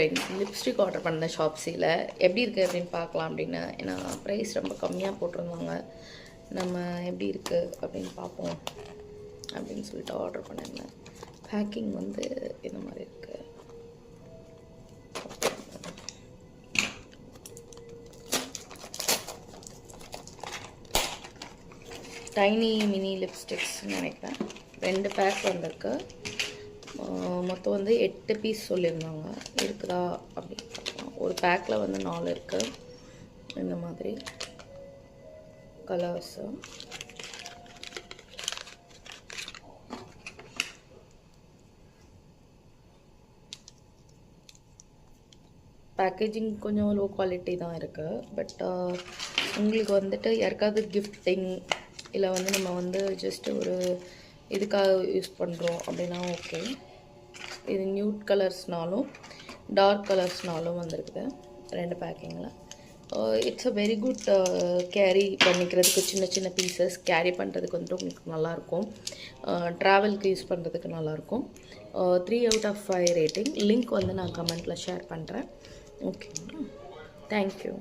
Lipstick order பண்ண ஷாப்ஸில் எப்படி இருக்குது அப்படின்னு பார்க்கலாம் அப்படின்னு. ஏன்னா ப்ரைஸ் ரொம்ப கம்மியாக போட்டிருந்தாங்க. நம்ம எப்படி இருக்குது அப்படின்னு பார்ப்போம் அப்படின்னு சொல்லிட்டு ஆர்டர் பண்ணியிருந்தேன். பேக்கிங் வந்து இந்த மாதிரி இருக்குது. டைனி மினி லிப்ஸ்டிக்ஸ்ன்னு நினைக்கிறேன். 2 பேக் வந்திருக்கு. மொத்தம் வந்து 8 பீஸ் சொல்லியிருந்தாங்க. இருக்குதா அப்படின்னு பார்க்கலாம். ஒரு பேக்கில் வந்து 4 இருக்குது. இந்த மாதிரி கலர்ஸு. பேக்கேஜிங் கொஞ்சம் லோ குவாலிட்டி தான் இருக்குது. பட் உங்களுக்கு வந்துட்டு யாருக்காவது கிஃப்டிங் இல்லை வந்து நம்ம வந்து ஜஸ்ட்டு ஒரு இதுக்காக யூஸ் பண்ணுறோம் அப்படின்னா ஓகே. இது நியூட் கலர்ஸ்னாலும் டார்க் கலர்ஸ்னாலும் வந்திருக்குது 2 பேக்கிங்கில். It's a very good. Carry பண்ணிக்கிறதுக்கு சின்ன சின்ன பீசஸ் கேரி பண்ணுறதுக்கு வந்துட்டு உங்களுக்கு நல்லாயிருக்கும். ட்ராவலுக்கு யூஸ் பண்ணுறதுக்கு நல்லாயிருக்கும். 3 out of 5 ரேட்டிங். லிங்க் வந்து நான் கமெண்ட்டில் ஷேர் பண்ணுறேன். ஓகேங்களா? தேங்க்யூ.